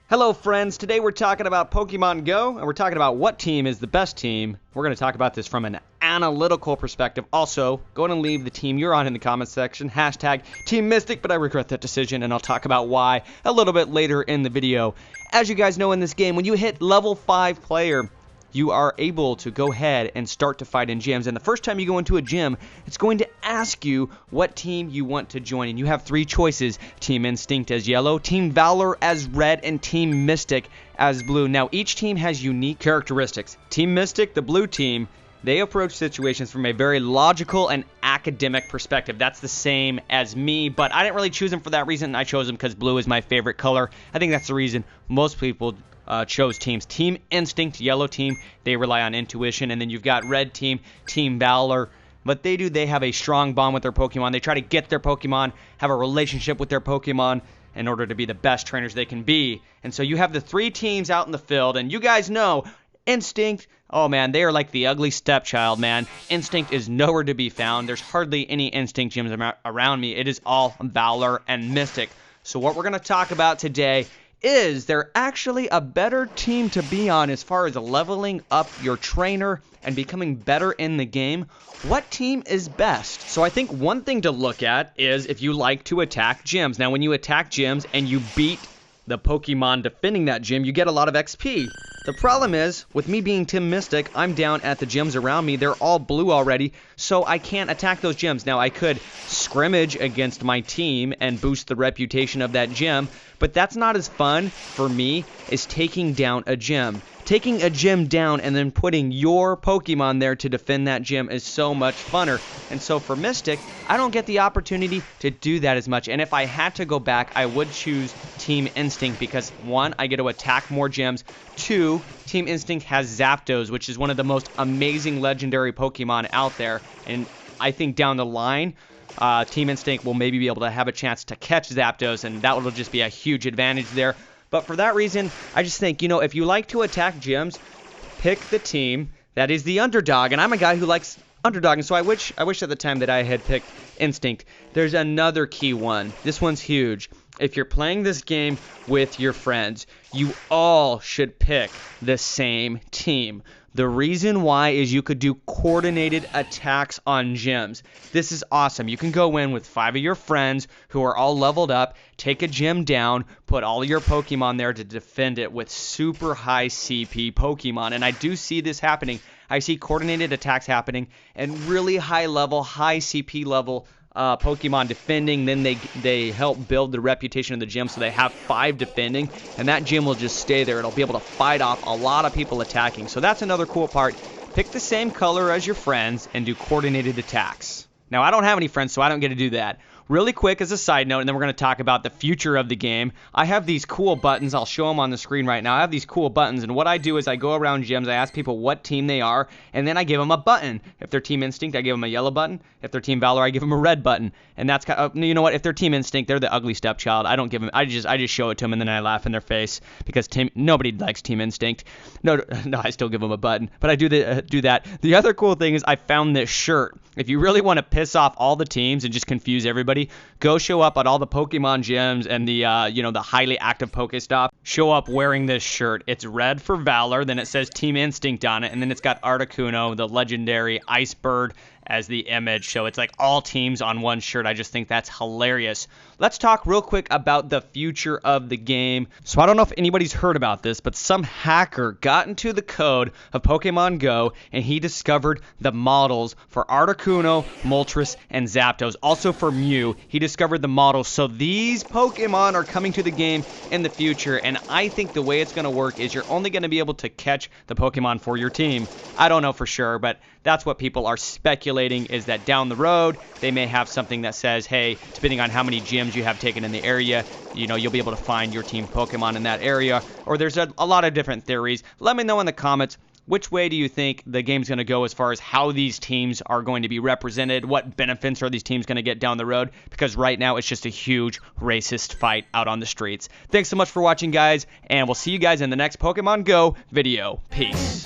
Hello friends, today we're talking about Pokemon Go, and we're talking about what team is the best team. We're going to talk about this from an analytical perspective. Also, go ahead and leave the team you're on in the comments section. Hashtag Team Mystic, but I regret that decision, and I'll talk about why a little bit later in the video. As you guys know in this game, when you hit level 5 player, you are able to go ahead and start to fight in gyms. And the first time you go into a gym, it's going to ask you what team you want to join. And you have three choices: Team Instinct as yellow, Team Valor as red, and Team Mystic as blue. Now, each team has unique characteristics. Team Mystic, the blue team, they approach situations from a very logical and academic perspective. That's the same as me, but I didn't really choose them for that reason. I chose them because blue is my favorite color. I think that's the reason most people chose teams. Team Instinct, yellow team, they rely on intuition. And then you've got red team, Team Valor. What they have a strong bond with their Pokemon. They try to get their Pokemon, have a relationship with their Pokemon in order to be the best trainers they can be. And so you have the three teams out in the field, and you guys know Instinct, oh man, they are like the ugly stepchild, man. Instinct is nowhere to be found. There's hardly any Instinct gyms around me. It is all Valor and Mystic. So what we're going to talk about today is there actually a better team to be on as far as leveling up your trainer and becoming better in the game? What team is best? So I think one thing to look at is if you like to attack gyms. Now, when you attack gyms and you beat the Pokemon defending that gym, you get a lot of XP. The problem is, with me being Team Mystic, I'm down at the gyms around me. They're all blue already, so I can't attack those gyms. Now, I could scrimmage against my team and boost the reputation of that gym, but that's not as fun for me as taking down a gym. Taking a gym down and then putting your Pokemon there to defend that gym is so much funner. And so for Mystic, I don't get the opportunity to do that as much. And if I had to go back, I would choose Team Instinct because, one, I get to attack more gyms. Two, Team Instinct has Zapdos, which is one of the most amazing legendary Pokemon out there. And I think down the line, Team Instinct will maybe be able to have a chance to catch Zapdos, and that will just be a huge advantage there. But for that reason, I just think, if you like to attack gyms, pick the team that is the underdog. And I'm a guy who likes underdog, and so I wish at the time that I had picked Instinct. There's another key one. This one's huge. If you're playing this game with your friends, you all should pick the same team. The reason why is you could do coordinated attacks on gyms. This is awesome. You can go in with 5 of your friends who are all leveled up, take a gym down, put all your Pokemon there to defend it with super high CP Pokemon. And I do see this happening. I see coordinated attacks happening and really high level, high CP level Pokemon defending. Then they help build the reputation of the gym, so they have 5 defending, and that gym will just stay there. It'll be able to fight off a lot of people attacking. So that's another cool part. Pick the same color as your friends and do coordinated attacks. Now, I don't have any friends, so I don't get to do that. Really quick as a side note, and then we're going to talk about the future of the game. I have these cool buttons. I'll show them on the screen right now. I have these cool buttons, and what I do is I go around gyms, I ask people what team they are, and then I give them a button. If they're Team Instinct, I give them a yellow button. If they're Team Valor, I give them a red button. And that's kind of, you know what? If they're Team Instinct, they're the ugly stepchild. I don't give them. I just show it to them, and then I laugh in their face because nobody likes Team Instinct. No, I still give them a button, but I do that. The other cool thing is I found this shirt. If you really want to piss off all the teams and just confuse everybody, go show up at all the Pokemon gyms and the the highly active Pokestop. Show up wearing this shirt. It's red for Valor, then it says Team Instinct on it, and then it's got Articuno, the legendary Ice Bird, as the image. So it's like all teams on one shirt. I just think that's hilarious. Let's talk real quick about the future of the game. So I don't know if anybody's heard about this, but some hacker got into the code of Pokemon Go and he discovered the models for Articuno, Moltres, and Zapdos. Also for Mew, he discovered the models. So these Pokemon are coming to the game in the future, and I think the way it's going to work is you're only going to be able to catch the Pokemon for your team. I don't know for sure, but that's what people are speculating, is that down the road, they may have something that says, hey, depending on how many gyms you have taken in the area, you'll be able to find your team Pokemon in that area. Or there's a lot of different theories. Let me know in the comments, which way do you think the game's going to go as far as how these teams are going to be represented? What benefits are these teams going to get down the road? Because right now, it's just a huge racist fight out on the streets. Thanks so much for watching, guys, and we'll see you guys in the next Pokemon Go video. Peace.